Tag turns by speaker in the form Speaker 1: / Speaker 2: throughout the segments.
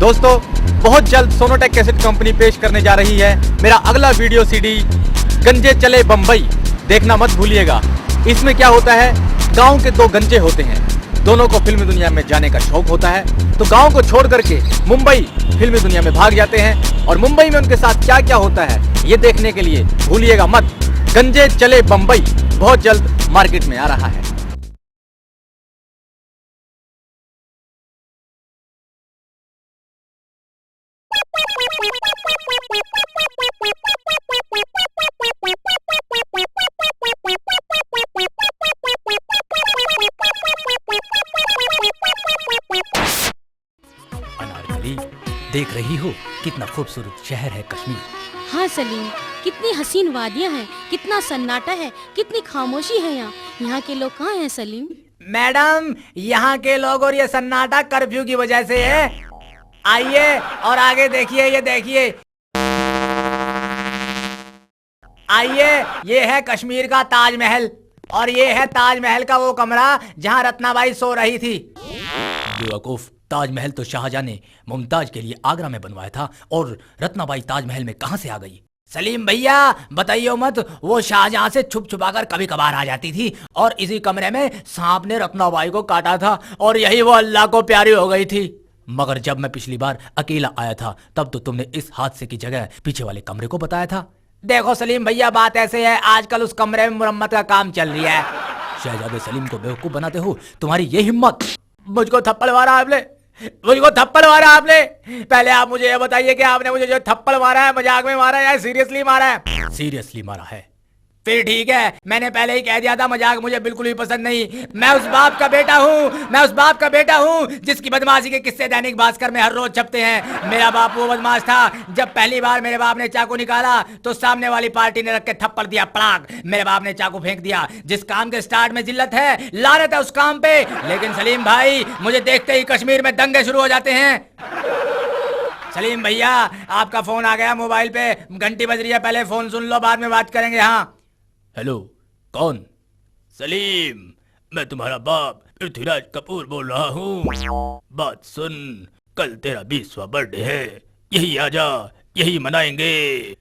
Speaker 1: दोस्तों, बहुत जल्द सोनोटेक कैसेट कंपनी पेश करने जा रही है मेरा अगला वीडियो सीडी गंजे चले बंबई। देखना मत भूलिएगा। इसमें क्या होता है, गांव के दो गंजे होते हैं, दोनों को फिल्मी दुनिया में जाने का शौक होता है, तो गांव को छोड़ करके मुंबई फिल्मी दुनिया में भाग जाते हैं और मुंबई में उनके साथ क्या क्या होता है ये देखने के लिए भूलिएगा मत। गंजे चले बंबई बहुत जल्द मार्केट में आ रहा है।
Speaker 2: अनारकली, देख रही हो कितना खूबसूरत शहर है कश्मीर।
Speaker 3: हाँ सलीम, कितनी हसीन वादियाँ हैं, कितना सन्नाटा है, कितनी खामोशी है यहाँ। यहाँ के लोग कहाँ हैं सलीम?
Speaker 4: मैडम, यहाँ के लोग और ये सन्नाटा कर्फ्यू की वजह से है। आइए और आगे देखिए, ये देखिए, आइए, ये है कश्मीर का ताजमहल और ये है ताजमहल का वो कमरा जहाँ रत्नाबाई सो रही थी।
Speaker 2: बेवकूफ, ताजमहल तो शाहजहां ने मुमताज के लिए आगरा में बनवाया था और रत्नाबाई ताजमहल में कहां से आ गई?
Speaker 4: सलीम भैया बताइयो मत, वो शाहजहां से छुप छुपाकर कभी कभार आ जाती थी और इसी कमरे में सांप ने रत्नाबाई को काटा था और यही वो अल्लाह को प्यारी हो गई थी।
Speaker 2: मगर जब मैं पिछली बार अकेला आया था तब तो तुमने इस हादसे की जगह पीछे वाले कमरे को बताया था।
Speaker 4: देखो सलीम भैया, बात ऐसे है, आजकल उस कमरे में मुरम्मत का काम चल रही है।
Speaker 2: शहजादे सलीम को बेवकूफ बनाते हो, तुम्हारी ये हिम्मत।
Speaker 4: मुझको थप्पड़ मारा आपने, मुझको थप्पड़ मारा आपने। पहले आप मुझे ये बताइए कि आपने मुझे जो थप्पड़ मारा है मजाक में मारा है या सीरियसली मारा है?
Speaker 2: सीरियसली मारा है।
Speaker 4: फिर ठीक है, मैंने पहले ही कह दिया था मजाक मुझे बिल्कुल भी पसंद नहीं। मैं उस बाप का बेटा हूँ, मैं उस बाप का बेटा हूँ जिसकी बदमाशी के किस्से दैनिक भास्कर में हर रोज छपते हैं। मेरा बाप वो बदमाश था, जब पहली बार मेरे बाप ने चाकू निकाला तो सामने वाली पार्टी ने रख के थप्पड़ दिया, पड़ाक। मेरे बाप ने चाकू फेंक दिया। जिस काम के स्टार्ट में जिल्लत है, लानत है उस काम पे। लेकिन सलीम भाई, मुझे देखते ही कश्मीर में दंगे शुरू हो जाते हैं। सलीम भैया, आपका फोन आ गया मोबाइल पे, घंटी बज रही है, पहले फोन सुन लो, बाद में बात करेंगे। हाँ
Speaker 2: हेलो, कौन?
Speaker 5: सलीम, मैं तुम्हारा बाप पृथ्वीराज कपूर बोल रहा हूँ। बात सुन, कल तेरा 20वां बर्थडे है, यही आजा, यही मनाएंगे।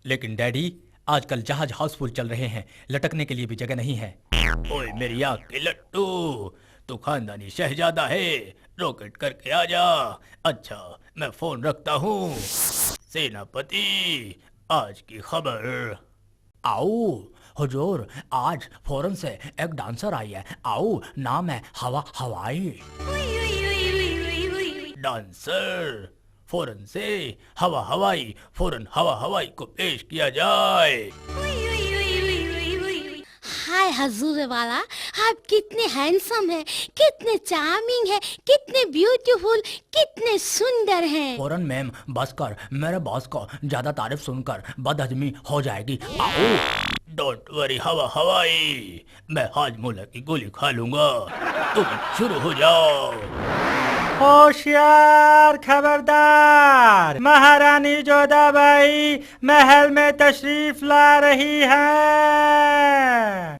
Speaker 2: लेकिन डैडी, आजकल जहाज हाउसफुल चल रहे हैं, लटकने के लिए भी जगह नहीं है।
Speaker 5: ओए मेरी आँख के लट्टू, तू खानदानी शहजादा है, रॉकेट करके आजा। अच्छा, मैं फोन रखता हूँ। सेनापति, आज की खबर।
Speaker 2: आओ हुजूर, आज फौरन से एक डांसर आई है। आओ, नाम है हवा हवाई।
Speaker 5: डांसर? फौरन से हवा हवाई, फौरन हवा हवाई को पेश किया जाए।
Speaker 3: हाय हजूर वाला, आप कितने हैंडसम हैं, कितने चार्मिंग हैं, कितने ब्यूटीफुल, कितने सुंदर हैं।
Speaker 2: फौरन मैम, बस कर, मेरे बॉस को ज्यादा तारीफ सुनकर बदहजमी हो जाएगी। आओ।
Speaker 5: डोंट वरी हवा हवाई, मैं हाजमोला की गोली खा लूंगा, तुम शुरू हो जाओ।
Speaker 6: होशियार, खबरदार, महारानी जोधाबाई महल में तशरीफ ला रही हैं।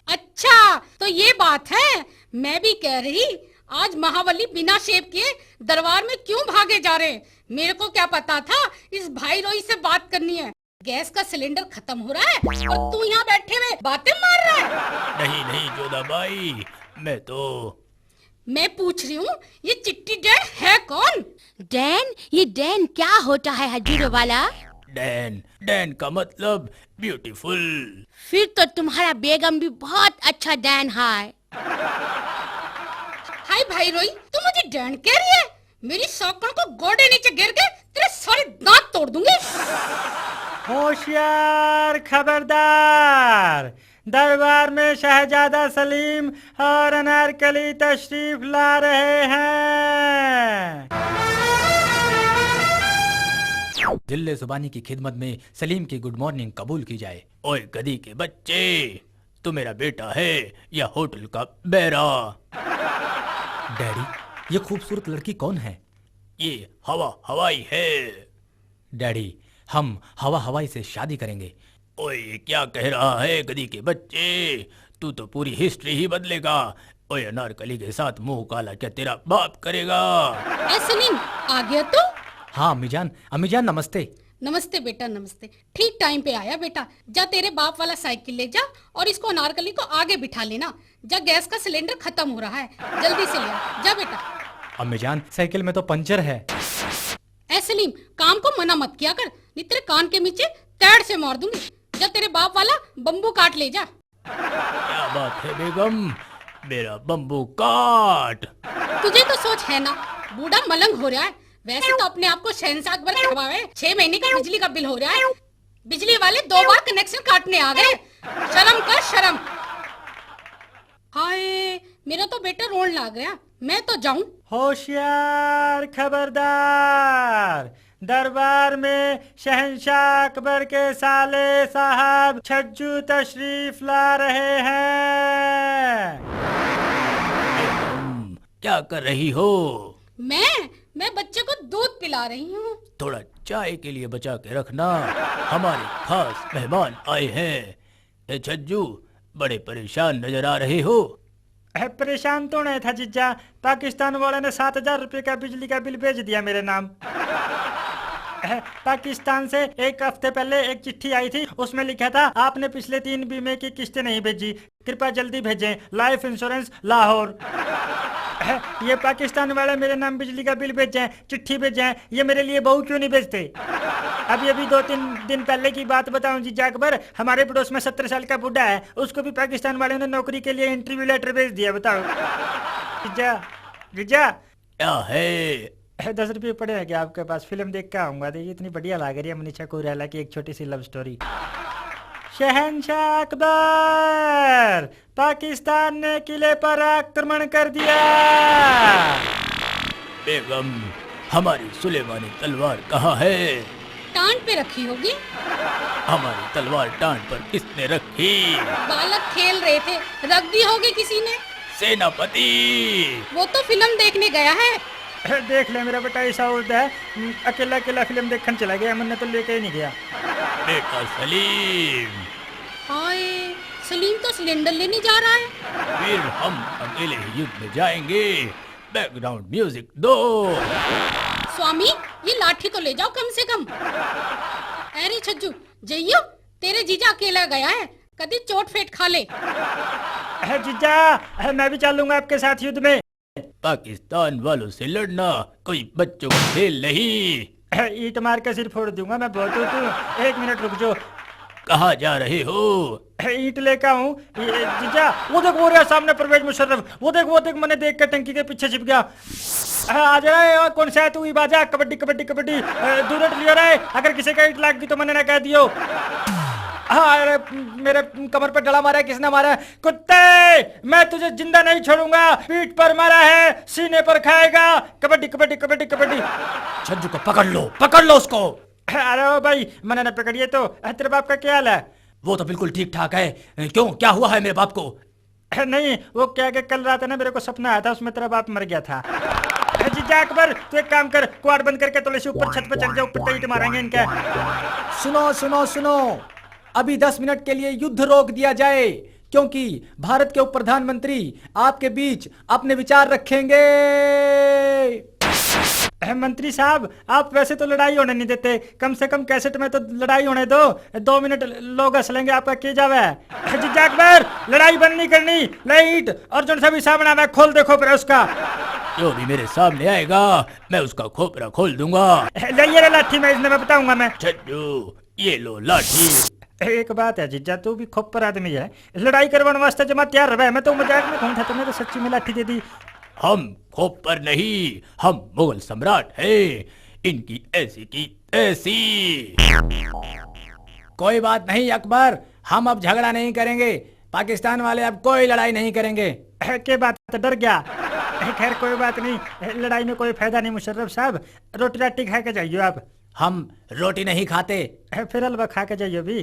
Speaker 7: अच्छा, तो ये बात है। मैं भी कह रही, आज महाबली बिना शेव किए दरबार में क्यों भागे जा रहे? मेरे को क्या पता था इस भाई रोई से बात करनी है। गैस का सिलेंडर खत्म हो रहा है और तू यहाँ बैठे हुए बातें मार रहा है।
Speaker 5: नहीं नहीं जोधाबाई,
Speaker 7: मैं पूछ रही हूँ, ये चिट्टी डैन है कौन?
Speaker 3: डैन? ये डैन क्या होता है हजूर वाला?
Speaker 5: डैन, डैन का मतलब ब्यूटीफुल।
Speaker 3: फिर तो तुम्हारा बेगम भी बहुत अच्छा डैन है।
Speaker 7: हाय भाई रोई, तू मुझे डैन कह रही है? मेरी सौकड़ को गोडे नीचे गिर के तेरे सारे दांत तोड़ दूंगी।
Speaker 6: होशियार, खबरदार, दरबार में शहजादा सलीम और अनारकली तशरीफ ला रहे हैं।
Speaker 2: दिल्ले जुबानी की खिदमत में सलीम की गुड मॉर्निंग कबूल की जाए।
Speaker 5: ओए गधी के बच्चे, तू मेरा बेटा है या होटल का बेरा?
Speaker 2: डैडी, ये खूबसूरत लड़की कौन है?
Speaker 5: ये हवा हवाई है।
Speaker 2: डैडी, हम हवा हवाई से शादी करेंगे।
Speaker 5: ओए क्या कह रहा है गधी के बच्चे, तू तो पूरी हिस्ट्री ही बदलेगा। ओए अनारकली के साथ मुंह काला क्या तेरा बाप करेगा?
Speaker 7: ए सलीम, आ गया तू?
Speaker 1: हाँ अम्मी जान नमस्ते।
Speaker 7: नमस्ते बेटा, नमस्ते। ठीक टाइम पे आया बेटा। जा तेरे बाप वाला साइकिल ले जा और इसको अनारकली को आगे बिठा लेना। जा, गैस का सिलेंडर खत्म हो रहा है, जल्दी से ले आ। जा बेटा।
Speaker 1: अम्मी जान साइकिल में तो पंचर है।
Speaker 7: ए सलीम, काम को मना मत किया कर, नहीं तेरे कान के नीचे तैड़ से मार दूंगी। जा तेरे बाप वाला बम्बू काट ले जा।
Speaker 5: क्या बात है बेगम, मेरा बम्बू काट।
Speaker 7: तुझे तो सोच है ना, बूढ़ा मलंग हो रहा है। वैसे तो अपने आप को शहंशाह अकबर कहवावे। 6 महीने का बिजली का बिल हो रहा है। बिजली वाले 2 बार कनेक्शन काटने आ गए। शर्म कर शर्म। हाय, मेरा तो बेटा रोने लग गया। मैं तो जाऊं।
Speaker 6: होशियार, खबरदार, दरबार में शहंशाह अकबर के साले साहब छज्जू तशरीफ ला रहे हैं।
Speaker 5: क्या कर रही हो?
Speaker 7: मैं बच्चे को दूध पिला रही हूँ।
Speaker 5: थोड़ा चाय के लिए बचा के रखना, हमारे खास मेहमान आए हैं। ए छज्जू, बड़े परेशान नजर आ रहे हो।
Speaker 6: परेशान तो नहीं था जीजा, पाकिस्तान वाले ने 7,000 रुपये का बिजली का बिल भेज दिया मेरे नाम। पाकिस्तान से 1 हफ्ते पहले एक चिट्ठी आई थी, उसमें लिखा था आपने पिछले 3 बीमे की किस्तें नहीं भेजी, कृपया जल्दी भेजें, लाइफ इंश्योरेंस लाहौर। ये पाकिस्तान वाले मेरे नाम बिजली का बिल भेजें, चिट्ठी भेजें, ये मेरे लिए बहू क्यों नहीं भेजते? अभी 2-3 दिन पहले की बात बताऊं जीजा अकबर, हमारे पड़ोस में 17 साल का बुढ़ा है, उसको भी पाकिस्तान वाले ने नौकरी के लिए इंटरव्यू लेटर भेज दिया। बताओ जीजा
Speaker 5: क्या है?
Speaker 6: 10 रुपये पड़े हैं क्या आपके पास? फिल्म देख के आऊंगा, देखिए इतनी बढ़िया लग रही है मनीषा कोइराला की एक छोटी सी लव स्टोरी। शहंशाह अकबर, पाकिस्तान ने किले पर आक्रमण कर दिया।
Speaker 5: बेगम, हमारी सुलेमानी तलवार कहाँ है?
Speaker 7: टांट पे रखी होगी।
Speaker 5: हमारी तलवार टांट पर किसने रखी?
Speaker 7: बालक खेल रहे थे, रख दी होगी किसी ने।
Speaker 5: सेनापति,
Speaker 7: वो तो फिल्म देखने गया है।
Speaker 6: देख ले मेरा बेटा ऐसा होता है, अकेला फिल्म देखने चला गया, मैंने तो लेके ही नहीं गया।
Speaker 5: बेटा सलीम।
Speaker 7: हाय, सलीम तो सिलेंडर लेने जा रहा है।
Speaker 5: फिर हम अकेले ही युद्ध में जाएंगे। बैकग्राउंड म्यूजिक दो।
Speaker 7: स्वामी, ये लाठी तो ले जाओ कम से कम। अरे छज्जू, जइयो, तेरे जीजा अकेला गया है, कभी चोट फेट खा ले।
Speaker 6: जीजा, मैं भी चलूंगा आपके साथ युद्ध में।
Speaker 5: पाकिस्तान वालों से लड़ना कोई बच्चों का खेल नहीं।
Speaker 6: ईंट मार के सिर फोड़ दूंगा मैं, बहुत तू 1 मिनट रुक जाओ।
Speaker 5: कहाँ जा रहे हो?
Speaker 6: ईंट लेकर हूँ जीजा। वो देख वो रहा सामने परवेज मुशर्रफ, वो देख मैंने देख कर टंकी के पीछे छिप गया। आ जा, कौन सा है तू? बाजा कबड्डी कबड्डी कबड्डी, दूर लिया रहा है, अगर किसी का ईंट लाग गई तो मैंने ना कह दियो। हाँ, अरे मेरे कमर पर डला मारा है, किसने मारा है? कुत्ते, मैं तुझे जिंदा नहीं छोड़ूंगा, पीठ पर मारा है, सीने पर खाएगा। कबड्डी कबड्डी कबड्डी कबड्डी।
Speaker 2: छज्जू को पकड़ लो उसको।
Speaker 6: अरे ओ भाई, मैंने ना पकड़िए तो। तेरे बाप का क्या हाल है?
Speaker 2: वो तो बिल्कुल ठीक ठाक है। क्यों, क्या हुआ है मेरे बाप को?
Speaker 6: नहीं, वो क्या कि कल रात ना मेरे को सपना आया था, उसमें तेरा बाप मर गया था। जीजा अकबर, तू एक काम कर, क्वाड बंद करके तो से ऊपर छत पे चढ़ जाओ, ऊपर ईंट मारेंगे इनके।
Speaker 1: सुनो, अभी 10 मिनट के लिए युद्ध रोक दिया जाए, क्योंकि भारत के उप प्रधानमंत्री आपके बीच अपने विचार रखेंगे।
Speaker 6: मंत्री साहब, आप वैसे तो लड़ाई होने नहीं देते, कम से कम कैसेट में तो लड़ाई होने दो। 2 मिनट लोग हंस लेंगे, आपका क्या जावे है? जीजा अकबर, लड़ाई बंद नहीं करनी। लाइट अर्जुन से भी सामने आना, खोल देखो पर उसका।
Speaker 5: जो भी मेरे सामने आएगा मैं उसका खोपरा खोल दूंगा।
Speaker 6: ये लाठी मैं इसने बताऊंगा मैं।
Speaker 5: छज्जू, ये लो लाठी।
Speaker 6: एक बात है जीजा, तू भी खोपर आदमी है, लड़ाई करवाने वास्ते जमा तैयार रहे। मैं तो मजाक में कहूँ था, तुमने तो सच्ची में लाठी दे दी।
Speaker 5: हम खोपर नहीं, हम मुगल सम्राट हैं, इनकी ऐसी की ऐसी।
Speaker 4: कोई बात नहीं अकबर, हम अब झगड़ा नहीं करेंगे, पाकिस्तान वाले अब कोई लड़ाई नहीं करेंगे।
Speaker 6: क्या बात है, डर गया? खैर कोई बात नहीं, लड़ाई में कोई फायदा नहीं। मुशर्रफ साहब, रोटी राटी खा के जाइए आप।
Speaker 4: हम रोटी नहीं खाते।
Speaker 6: फिर हलवा खा के जाइए भी।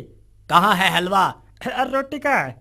Speaker 4: कहाँ है हलवा?
Speaker 6: रोटी कहाँ है?